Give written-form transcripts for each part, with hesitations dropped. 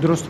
درست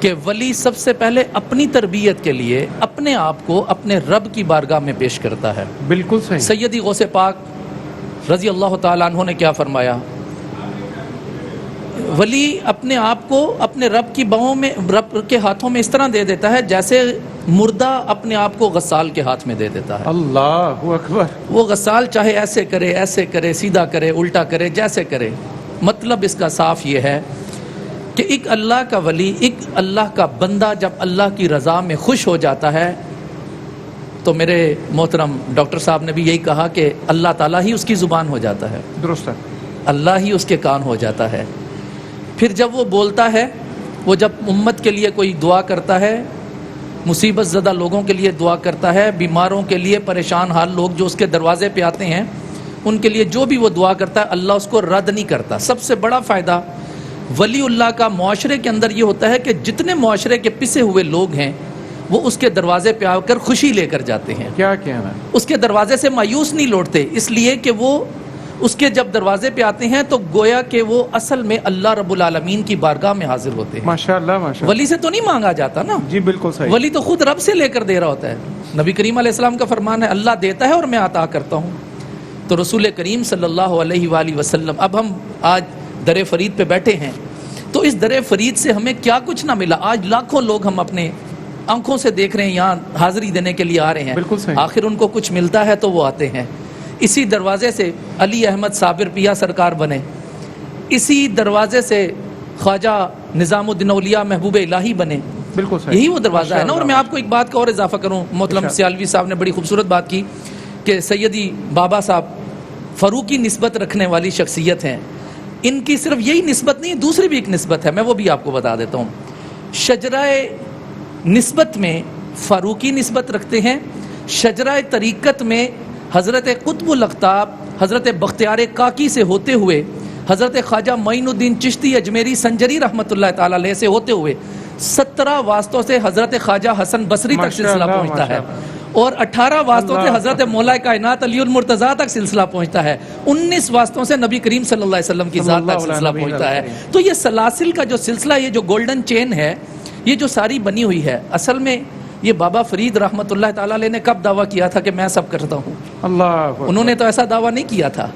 کہ ولی سب سے پہلے اپنی تربیت کے لیے اپنے آپ کو اپنے رب کی بارگاہ میں پیش کرتا ہے. بالکل صحیح. سیدی غوث پاک رضی اللہ تعالیٰ عنہ نے کیا فرمایا؟ ولی اپنے آپ کو اپنے رب کی باہوں میں، رب کے ہاتھوں میں اس طرح دے دیتا ہے جیسے مردہ اپنے آپ کو غسال کے ہاتھ میں دے دیتا ہے. اللہ اکبر. وہ غسال چاہے ایسے کرے، سیدھا کرے، الٹا کرے، جیسے کرے. مطلب اس کا صاف یہ ہے کہ ایک اللہ کا ولی، ایک اللہ کا بندہ جب اللہ کی رضا میں خوش ہو جاتا ہے تو میرے محترم ڈاکٹر صاحب نے بھی یہی کہا کہ اللہ تعالیٰ ہی اس کی زبان ہو جاتا ہے، درست ہے. اللہ ہی اس کے کان ہو جاتا ہے. پھر جب وہ بولتا ہے، وہ جب امت کے لیے کوئی دعا کرتا ہے، مصیبت زدہ لوگوں کے لیے دعا کرتا ہے، بیماروں کے لیے، پریشان حال لوگ جو اس کے دروازے پہ آتے ہیں ان کے لیے جو بھی وہ دعا کرتا ہے اللہ اس کو رد نہیں کرتا. سب سے بڑا فائدہ ولی اللہ کا معاشرے کے اندر یہ ہوتا ہے کہ جتنے معاشرے کے پسے ہوئے لوگ ہیں وہ اس کے دروازے پہ آ کر خوشی لے کر جاتے ہیں. کیا کہنا ہے. اس کے دروازے سے مایوس نہیں لوٹتے، اس لیے کہ وہ اس کے جب دروازے پہ آتے ہیں تو گویا کہ وہ اصل میں اللہ رب العالمین کی بارگاہ میں حاضر ہوتے ہیں. ماشاءاللہ ماشاءاللہ. ولی سے تو نہیں مانگا جاتا نا. جی بالکل صحیح. ولی تو خود رب سے لے کر دے رہا ہوتا ہے. نبی کریم علیہ السلام کا فرمان ہے اللہ دیتا ہے اور میں عطا کرتا ہوں. تو رسول کریم صلی اللہ علیہ وآلہ وسلم، اب ہم آج در فرید پہ بیٹھے ہیں تو اس در فرید سے ہمیں کیا کچھ نہ ملا. آج لاکھوں لوگ ہم اپنے آنکھوں سے دیکھ رہے ہیں یہاں حاضری دینے کے لیے آ رہے ہیں. بالکل صحیح. آخر ان کو کچھ ملتا ہے تو وہ آتے ہیں. اسی دروازے سے علی احمد صابر پیا سرکار بنے، اسی دروازے سے خواجہ نظام الدین اولیاء محبوب الہی بنے. بالکل صحیح. یہی وہ دروازہ ہے نا. اور میں آپ کو ایک بات کا اور اضافہ کروں، محترم سیالوی صاحب نے بڑی خوبصورت بات کی کہ سیدی بابا صاحب فاروقی نسبت رکھنے والی شخصیت ہیں. ان کی صرف یہی نسبت نہیں، دوسری بھی ایک نسبت ہے، میں وہ بھی آپ کو بتا دیتا ہوں. شجرہ نسبت میں فاروقی نسبت رکھتے ہیں، شجرہ طریقت میں حضرت قطب الاقطاب حضرت بختیار کاکی سے ہوتے ہوئے حضرت خواجہ معین الدین چشتی اجمیری سنجری رحمۃ اللہ تعالی علیہ سے ہوتے ہوئے 17 واسطوں سے حضرت خواجہ حسن بصری تک سلسلہ پہنچتا ہے، اور 18 واسطوں سے حضرت مولا کائنات علی المرتضیٰ تک سلسلہ پہنچتا ہے، 19 واسطوں سے نبی کریم صلی اللہ علیہ وسلم کی ذات تک سلسلہ پہنچتا ہے. تو یہ سلاسل کا جو سلسلہ، یہ جو گولڈن چین ہے، یہ جو ساری بنی ہوئی ہے، اصل میں یہ بابا فرید رحمۃ اللہ تعالیٰ علیہ نے کب دعویٰ کیا تھا کہ میں سب کرتا ہوں؟ اللہ. انہوں نے تو ایسا دعویٰ نہیں کیا تھا.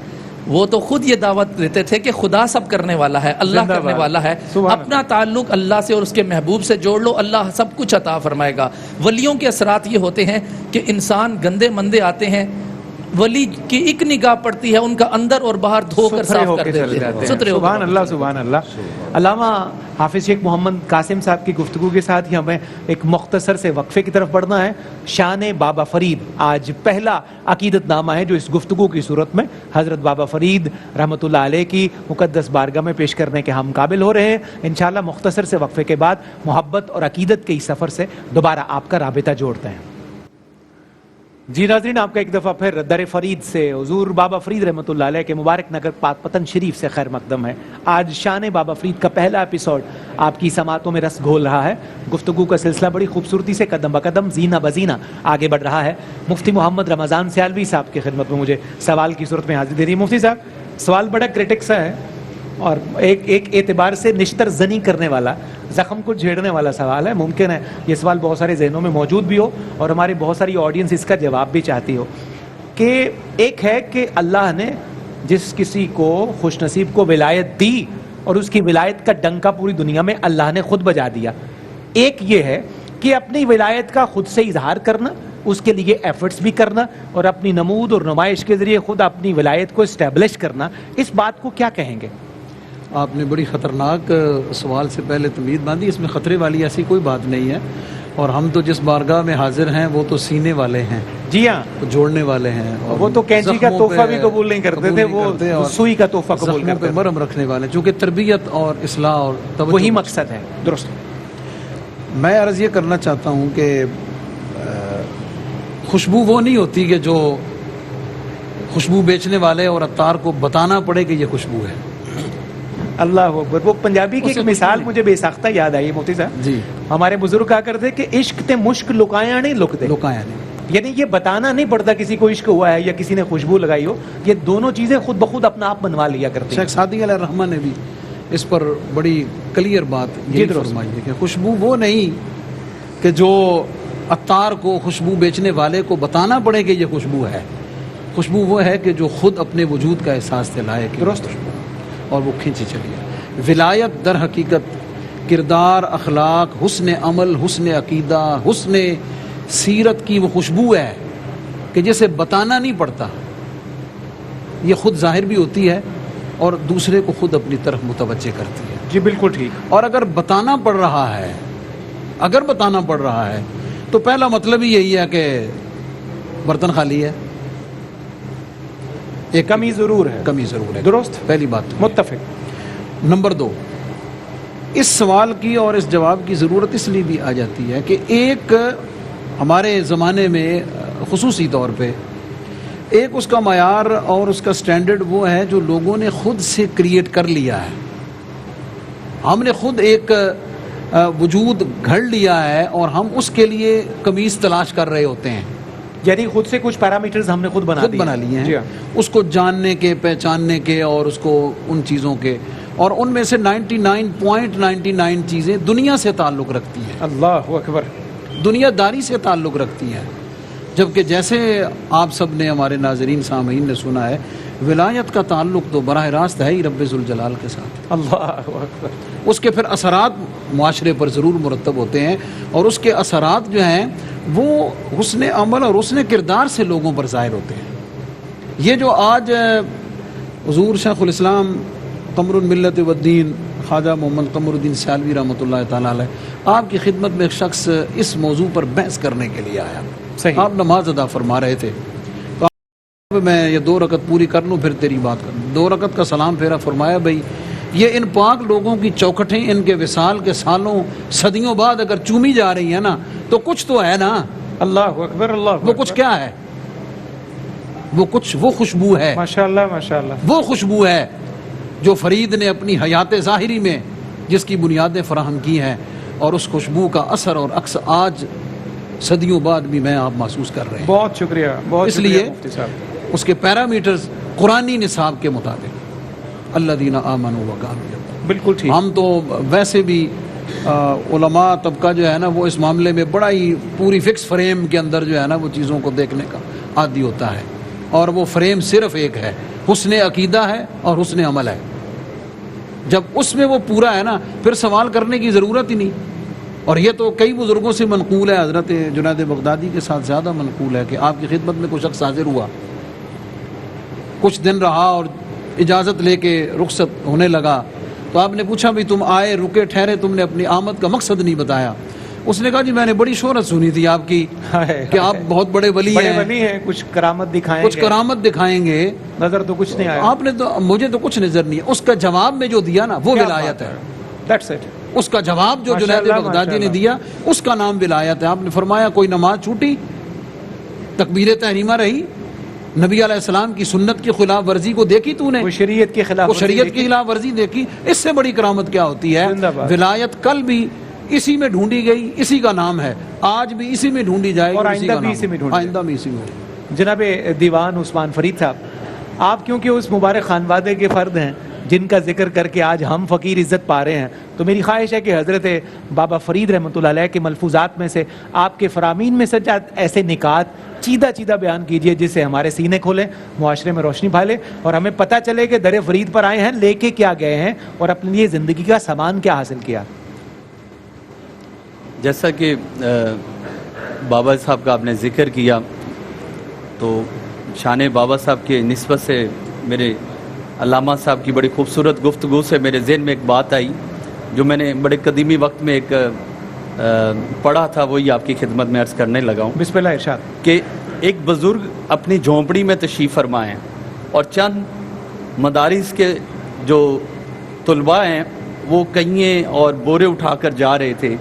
وہ تو خود یہ دعوت دیتے تھے کہ خدا سب کرنے والا ہے، اللہ کرنے والا ہے. اپنا تعلق اللہ سے اور اس کے محبوب سے جوڑ لو، اللہ سب کچھ عطا فرمائے گا. ولیوں کے اثرات یہ ہوتے ہیں کہ انسان گندے مندے آتے ہیں، ولی کی ایک نگاہ پڑتی ہے، ان کا اندر اور باہر دھو کر صاف کر دیتے ہیں. سبحان اللہ سبحان اللہ. علامہ حافظ شیخ محمد قاسم صاحب کی گفتگو کے ساتھ ہی ہمیں ایک مختصر سے وقفے کی طرف بڑھنا ہے. شان بابا فرید آج پہلا عقیدت نامہ ہے جو اس گفتگو کی صورت میں حضرت بابا فرید رحمۃ اللہ علیہ کی مقدس بارگاہ میں پیش کرنے کے ہم قابل ہو رہے ہیں. انشاءاللہ مختصر سے وقفے کے بعد محبت اور عقیدت کے اس سفر سے دوبارہ آپ کا رابطہ جوڑتے ہیں. جی ناظرین، آپ کا ایک دفعہ پھر در فرید سے حضور بابا فرید رحمۃ اللہ علیہ کے مبارک نگر پاک پتن شریف سے خیر مقدم ہے. آج شان بابا فرید کا پہلا ایپیسوڈ آپ کی سماعتوں میں رس گھول رہا ہے. گفتگو کا سلسلہ بڑی خوبصورتی سے قدم بقدم زینہ بزینہ آگے بڑھ رہا ہے. مفتی محمد رمضان سیالوی صاحب کی خدمت میں مجھے سوال کی صورت میں حاضری دے رہی ہے. مفتی صاحب، سوال بڑا کریٹک سا ہے اور ایک اعتبار سے نشتر زنی کرنے والا، زخم کو جھیڑنے والا سوال ہے. ممکن ہے یہ سوال بہت سارے ذہنوں میں موجود بھی ہو اور ہماری بہت ساری آڈینس اس کا جواب بھی چاہتی ہو. کہ ایک ہے کہ اللہ نے جس کسی کو خوش نصیب کو ولایت دی اور اس کی ولایت کا ڈنکا پوری دنیا میں اللہ نے خود بجا دیا. ایک یہ ہے کہ اپنی ولایت کا خود سے اظہار کرنا، اس کے لیے ایفرٹس بھی کرنا اور اپنی نمود اور نمائش کے ذریعے خود اپنی ولایت کو اسٹیبلش کرنا. اس بات کو کیا کہیں گے؟ آپ نے بڑی خطرناک سوال سے پہلے تمید باندھی. اس میں خطرے والی ایسی کوئی بات نہیں ہے، اور ہم تو جس بارگاہ میں حاضر ہیں وہ تو سینے والے ہیں. جی ہاں، جوڑنے والے ہیں. اور وہ تو کینچی کا تحفہ بھی قبول نہیں کرتے تھے، وہ سوئی کا تحفہ قبول کرتے تھے. مرم رکھنے والے، چونکہ تربیت اور اصلاح اور توجہ وہی مقصد ہے. درست. میں عرض یہ کرنا چاہتا ہوں کہ خوشبو وہ نہیں ہوتی کہ جو خوشبو بیچنے والے اور عطار کو بتانا پڑے کہ یہ خوشبو ہے. اللہ اکبر. وہ پنجابی کی ایک مثال مجھے بے ساختہ یاد آئی مفتی صاحب. جی، ہمارے بزرگ کہا کرتے کہ عشق تے مشک لکایا نہیں لکتے. لکایا نہیں، یعنی یہ بتانا نہیں پڑتا کسی کو عشق ہوا ہے یا کسی نے خوشبو لگائی ہو. یہ دونوں چیزیں خود بخود اپنا آپ بنوا لیا کرتے ہیں. شیخ سعدی علیہ الرحمہ نے بھی اس پر بڑی کلیئر بات یہ درست۔ فرمائیے کہ خوشبو وہ نہیں کہ جو عطار کو خوشبو بیچنے والے کو بتانا پڑے کہ یہ خوشبو ہے. خوشبو وہ ہے کہ جو خود اپنے وجود کا احساس دلائے کہ درست خوشبو اور وہ کھینچی چلیے. ولایت در حقیقت کردار، اخلاق، حسن عمل، حسن عقیدہ، حسن سیرت کی وہ خوشبو ہے کہ جسے بتانا نہیں پڑتا، یہ خود ظاہر بھی ہوتی ہے اور دوسرے کو خود اپنی طرف متوجہ کرتی ہے. جی بالکل ٹھیک. اور اگر بتانا پڑ رہا ہے تو پہلا مطلب ہی یہی ہے کہ برتن خالی ہے، ایک کمی ضرور ہے. کمی ضرور ہے. درست. پہلی بات. متفق. نمبر 2، اس سوال کی اور اس جواب کی ضرورت اس لیے بھی آ جاتی ہے کہ ایک ہمارے زمانے میں خصوصی طور پہ ایک اس کا معیار اور اس کا سٹینڈرڈ وہ ہے جو لوگوں نے خود سے کریٹ کر لیا ہے. ہم نے خود ایک وجود گھڑ لیا ہے اور ہم اس کے لیے قمیص تلاش کر رہے ہوتے ہیں. یعنی خود سے کچھ پیرامیٹرز ہم نے خود بنا لیے ہیں. جی ہاں. اس کو جاننے کے، پہچاننے کے اور اس کو ان چیزوں کے، اور ان میں سے 99.99 چیزیں دنیا سے تعلق رکھتی ہیں، اللہ اکبر، دنیا داری سے تعلق رکھتی ہیں. جبکہ جیسے آپ سب نے، ہمارے ناظرین سامعین نے سنا ہے، ولایت کا تعلق تو براہ راست ہے ہی رب ذوالجلال کے ساتھ. اللہ اکبر. اس کے پھر اثرات معاشرے پر ضرور مرتب ہوتے ہیں، اور اس کے اثرات جو ہیں وہ حسن عمل اور حسن کردار سے لوگوں پر ظاہر ہوتے ہیں. یہ جو آج حضور شیخ الاسلام قمر الملت والدین خواجہ محمد قمر الدین سیالوی رحمۃ اللہ تعالیٰ علیہ، آپ کی خدمت میں ایک شخص اس موضوع پر بحث کرنے کے لیے آیا. صحیح. آپ نماز ادا فرما رہے تھے تو میں یہ 2 رکعت پوری کر لوں پھر تیری بات کر لوں. 2 رکعت کا سلام پھیرا. فرمایا بھائی یہ ان پاک لوگوں کی چوکھٹیں ان کے وصال کے سالوں صدیوں بعد اگر چومی جا رہی ہیں نا تو کچھ تو ہے نا. اللہ اکبر. اللہ اکبر. وہ کچھ کیا ہے؟ وہ خوشبو ہے. ماشاءاللہ ماشاءاللہ. وہ خوشبو ہے جو فرید نے اپنی حیات ظاہری میں جس کی بنیادیں فراہم کی ہیں، اور اس خوشبو کا اثر اور عکس آج صدیوں بعد بھی میں آپ محسوس کر رہے ہیں. بہت شکریہ. بہت اس شکریہ لیے مفتی صاحب. اس کے پیرامیٹرز قرآنی نصاب کے مطابق الذین آمنوا وکانوا یتقون. بالکل ٹھیک. ہم تو ویسے بھی علماء طبقہ جو ہے نا وہ اس معاملے میں بڑا ہی پوری فکس فریم کے اندر جو ہے نا وہ چیزوں کو دیکھنے کا عادی ہوتا ہے، اور وہ فریم صرف ایک ہے، حسن عقیدہ ہے اور حسن عمل ہے. جب اس میں وہ پورا ہے نا پھر سوال کرنے کی ضرورت ہی نہیں. اور یہ تو کئی بزرگوں سے منقول ہے، حضرت جنید بغدادی کے ساتھ زیادہ منقول ہے کہ آپ کی خدمت میں کوئی شخص حاضر ہوا، کچھ دن رہا اور اجازت لے کے رخصت ہونے لگا، تو آپ نے پوچھا بھی تم آئے، رکے، ٹھہرے، تم نے اپنی آمد کا مقصد نہیں بتایا. اس نے کہا جی میں نے بڑی شہرت سنی تھی آپ کی کہ آپ بہت بڑے ولی ہیں، کچھ کرامت دکھائیں، کچھ کرامت دکھائیں گے. نظر تو کچھ نہیں آیا. آپ نے تو، مجھے تو کچھ نظر نہیں ہے. اس کا جواب میں جو دیا نا وہ ولایت ہے. That's it. اس کا جواب جو جنید بغدادی نے دیا اس کا نام ولایت ہے. آپ نے فرمایا کوئی نماز چھوٹی، تکبیر تحریمہ رہی، نبی علیہ السلام کی سنت کی خلاف ورزی کو دیکھی تو نے، وہ شریعت کی خلاف ورزی دیکھی، اس سے بڑی کرامت کیا ہوتی ہے؟ ولایت کل بھی اسی میں ڈھونڈی گئی، اسی کا نام ہے، آج بھی اسی میں ڈھونڈی جائے گی، اور آئندہ بھی اسی میں ڈھونڈی آئندہ بھی اسی میں. جناب دیوان عثمان فرید صاحب، آپ کیونکہ اس مبارک خانوادے کے فرد ہیں جن کا ذکر کر کے آج ہم فقیر عزت پا رہے ہیں، تو میری خواہش ہے کہ حضرت بابا فرید رحمۃ اللہ علیہ کے ملفوظات میں سے آپ کے فرامین میں سے ایسے نکات چیدہ بیان کیجئے جس سے ہمارے سینے کھولیں، معاشرے میں روشنی پھیلے، اور ہمیں پتہ چلے کہ در فرید پر آئے ہیں، لے کے کیا گئے ہیں، اور اپنے لیے زندگی کا سامان کیا حاصل کیا. جیسا کہ بابا صاحب کا آپ نے ذکر کیا، تو شان بابا صاحب کے نسبت سے میرے علامہ صاحب کی بڑی خوبصورت گفتگو سے میرے ذہن میں ایک بات آئی جو میں نے بڑے قدیمی وقت میں ایک پڑھا تھا، وہی آپ کی خدمت میں عرض کرنے لگا ہوں. بسم اللہ ارشاد. کہ ایک بزرگ اپنی جھونپڑی میں تشریف فرما ہیں اور چند مدارس کے جو طلباء ہیں وہ کئییں اور بورے اٹھا کر جا رہے تھے،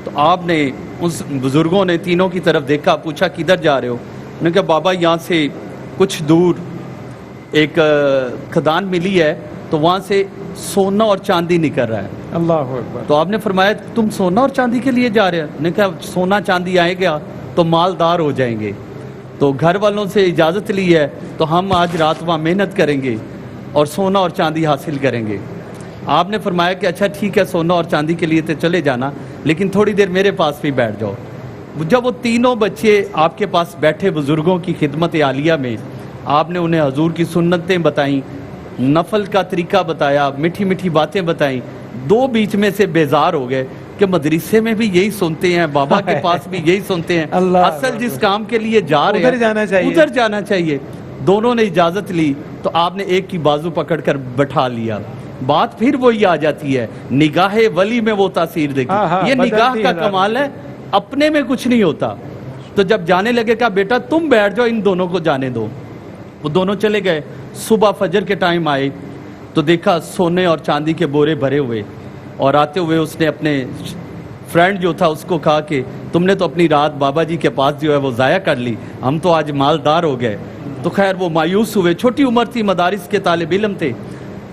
تو آپ نے اس بزرگوں نے تینوں کی طرف دیکھا، پوچھا کدھر جا رہے ہو؟ انہوں نے کہا بابا یہاں سے کچھ دور ایک کھدان ملی ہے تو وہاں سے سونا اور چاندی نکل رہا ہے. اللہ اکبر. تو آپ نے فرمایا تم سونا اور چاندی کے لیے جا رہے ہیں؟ انہوں نے کہا سونا چاندی آئے گا تو مالدار ہو جائیں گے، تو گھر والوں سے اجازت لی ہے تو ہم آج رات وہاں محنت کریں گے اور سونا اور چاندی حاصل کریں گے. آپ نے فرمایا کہ اچھا ٹھیک ہے سونا اور چاندی کے لیے تو چلے جانا لیکن تھوڑی دیر میرے پاس بھی بیٹھ جاؤ. جب وہ تینوں بچے آپ کے پاس بیٹھے بزرگوں کی خدمت عالیہ میں آپ نے انہیں حضور کی سنتیں بتائیں, نفل کا طریقہ بتایا, میٹھی میٹھی باتیں بتائیں. دو بیچ میں سے بیزار ہو گئے کہ مدرسے میں بھی یہی سنتے ہیں, بابا کے پاس بھی یہی سنتے ہیں, اصل جس کام کے لیے جا رہے ہیں ادھر جانا چاہیے. دونوں نے اجازت لی تو آپ نے ایک کی بازو پکڑ کر بٹھا لیا. بات پھر وہی آ جاتی ہے, نگاہ ولی میں وہ تاثیر دیکھی. یہ نگاہ کا کمال ہے, اپنے میں کچھ نہیں ہوتا. تو جب جانے لگے کہا بیٹا تم بیٹھ جاؤ, ان دونوں کو جانے دو. وہ دونوں چلے گئے. صبح فجر کے ٹائم آئے تو دیکھا سونے اور چاندی کے بورے بھرے ہوئے, اور آتے ہوئے اس نے اپنے فرینڈ جو تھا اس کو کہا کہ تم نے تو اپنی رات بابا جی کے پاس جو ہے وہ ضائع کر لی, ہم تو آج مالدار ہو گئے. تو خیر وہ مایوس ہوئے, چھوٹی عمر تھی, مدارس کے طالب علم تھے,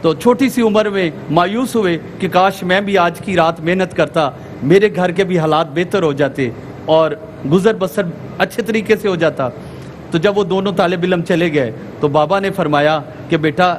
تو چھوٹی سی عمر میں مایوس ہوئے کہ کاش میں بھی آج کی رات محنت کرتا, میرے گھر کے بھی حالات بہتر ہو جاتے اور گزر بسر اچھے طریقے سے ہو جاتا. تو جب وہ دونوں طالب علم چلے گئے تو بابا نے فرمایا کہ بیٹا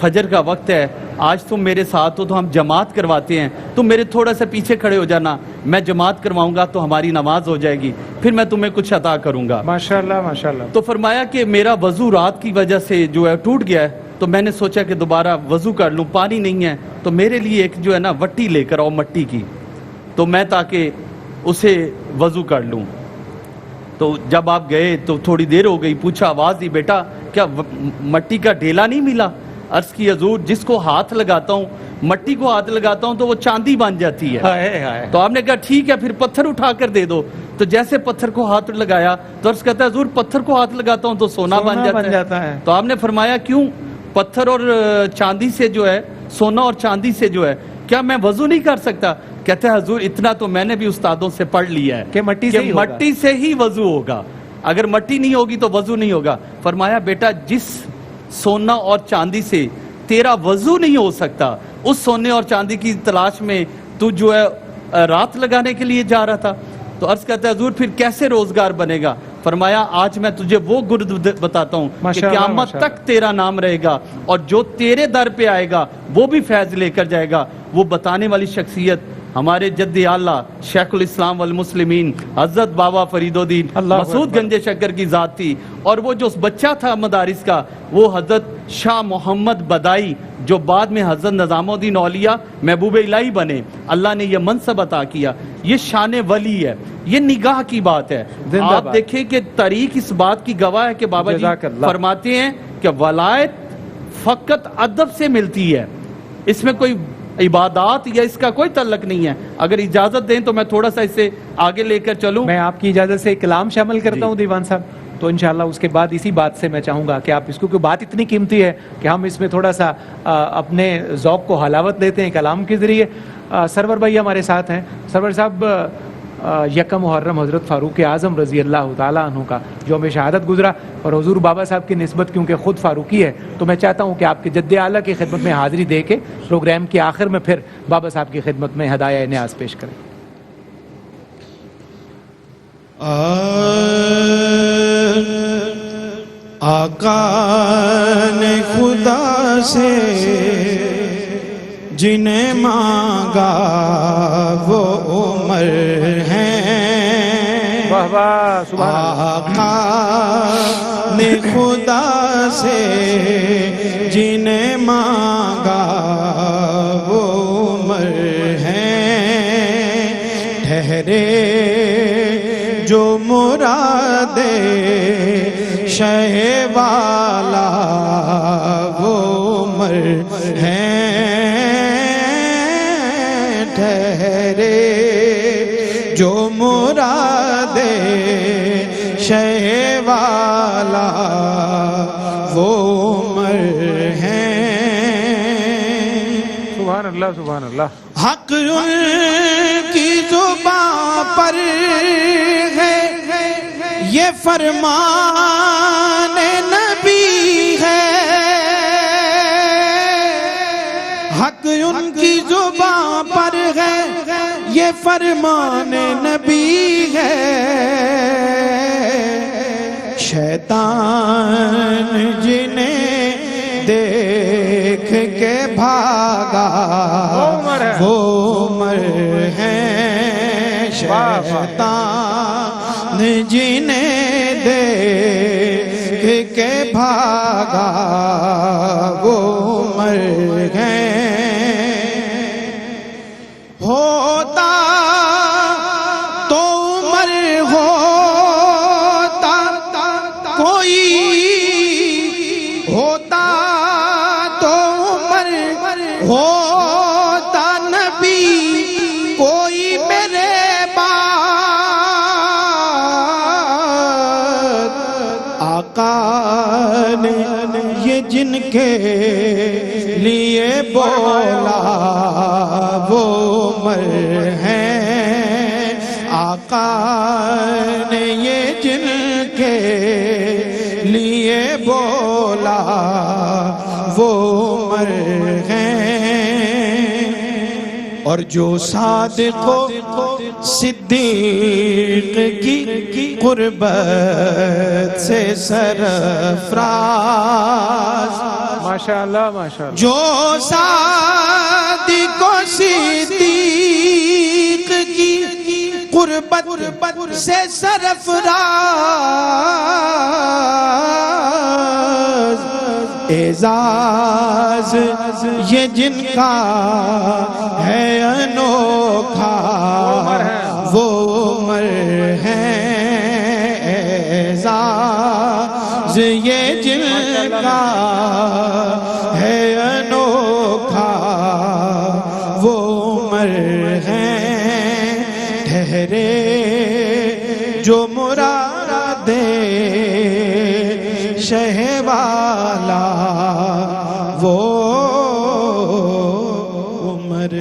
فجر کا وقت ہے, آج تم میرے ساتھ ہو تو ہم جماعت کرواتے ہیں, تم میرے تھوڑا سا پیچھے کھڑے ہو جانا, میں جماعت کرواؤں گا تو ہماری نماز ہو جائے گی, پھر میں تمہیں کچھ عطا کروں گا. ماشاءاللہ ماشاءاللہ. تو فرمایا کہ میرا وضو رات کی وجہ سے جو ہے ٹوٹ گیا ہے, تو میں نے سوچا کہ دوبارہ وضو کر لوں, پانی نہیں ہے, تو میرے لیے ایک جو ہے نا وٹی لے کر آؤ مٹی کی, تو میں تاکہ اسے وضو کر لوں. تو جب آپ گئے تو تھوڑی دیر ہو گئی, پوچھا آواز دی بیٹا کیا مٹی کا ڈھیلا نہیں ملا؟ عرض کی حضور جس کو ہاتھ لگاتا ہوں, مٹی کو ہاتھ لگاتا ہوں تو وہ چاندی بن جاتی ہے. تو آپ نے کہا ٹھیک ہے پھر پتھر اٹھا کر دے دو. تو جیسے پتھر کو ہاتھ لگایا تو عرض کہتا ہے حضور پتھر کو ہاتھ لگاتا ہوں تو سونا بن جاتا ہے. تو آپ نے فرمایا کیوں؟ پتھر اور چاندی سے جو ہے, سونا اور چاندی سے جو ہے, کیا میں وضو نہیں کر سکتا؟ کہتے ہیں حضور اتنا تو میں نے بھی استادوں سے پڑھ لیا ہے کہ مٹی سے ہی وضو ہوگا, اگر مٹی نہیں ہوگی تو وضو نہیں ہوگا. فرمایا بیٹا جس سونا اور چاندی سے تیرا وضو نہیں ہو سکتا, اس سونے اور چاندی کی تلاش میں تو جو ہے رات لگانے کے لیے جا رہا تھا. تو عرض کہتا ہے حضور پھر کیسے روزگار بنے گا؟ فرمایا آج میں تجھے وہ گرد بتاتا ہوں کہ قیامت تک تیرا نام رہے گا, اور جو تیرے در پہ آئے گا وہ بھی فیض لے کر جائے گا. وہ بتانے والی شخصیت ہمارے جد اعلیٰ شیخ الاسلام والمسلمین حضرت بابا فرید الدین مسعود گنج شکر کی ذات تھی. اور وہ جو بچہ تھا مدارس کا وہ حضرت شاہ محمد بدائی, جو بعد میں حضرت نظام الدین اولیاء محبوب الہی بنے. اللہ نے یہ منصب عطا کیا. یہ شان ولی ہے, یہ نگاہ کی بات ہے. آپ دیکھیں کہ تاریخ اس بات کی گواہ ہے کہ بابا جی فرماتے ہیں کہ ولایت فقط ادب سے ملتی ہے, اس میں کوئی عبادات یا اس کا کوئی تعلق نہیں ہے. اگر اجازت دیں تو میں تھوڑا سا اسے آگے لے کر چلوں. میں آپ کی اجازت سے کلام شامل کرتا ہوں دیوان صاحب, تو انشاءاللہ اس کے بعد اسی بات سے میں چاہوں گا کہ آپ اس کو, بات اتنی قیمتی ہے کہ ہم اس میں تھوڑا سا اپنے ذوق کو حلاوت دیتے ہیں کلام کے ذریعے. سرور بھائی ہمارے ساتھ ہیں. سرور صاحب یکم محرم حضرت فاروق اعظم رضی اللہ تعالیٰ عنہ کا یوم شہادت گزرا, اور حضور بابا صاحب کی نسبت کیونکہ خود فاروقی ہے تو میں چاہتا ہوں کہ آپ کے جد اعلیٰ کی خدمت میں حاضری دے کے پروگرام کے آخر میں پھر بابا صاحب کی خدمت میں ہدایہ نیاز پیش کریں. آقا نے خدا سے جنہیں مانگا وہ عمر ہیں. واہ واہ سبحان اللہ. آقا نے خدا سے جنہیں مانگا وہ عمر ہیں. ٹھہرے جو مراد شہ والا وہ عمر ہیں. ٹھہرے جو مراد شہ والا وہ عمر ہیں. سبحان اللہ سبحان اللہ. حق ان کی زبان پر ہے یہ فرمان نبی ہے. حق ان کی زبان پر ہے یہ فرمان نبی ہے. شیطان جنہیں دیکھ کے بھاگ بھاگا عمر ہے۔ وہ عمر ہے شیطان جنہیں دیکھ کے بھاگا وہ عمر ہے ہوتا تو عمر ہوتا کوئی ہوتا تو عمر ہوتا نبی کوئی میرے بعد آقا نے یہ جن کے لیے بولا وہ عمر ہیں آقا نے یہ جن کے لیے بولا وہ عمر ہیں اور جو صادق و صدیق کی قربت سے سرفراز ماشاءاللہ ماشاءاللہ جو صادق و صدیق کی قربت سے سرفراز اعزاز یہ جن کا ہے انوکھا وہ عمر ہیں اعزاز یہ جن کا ہے انوکھا وہ عمر ہیں ٹھہرے جو مراد شہ والا وہ عمر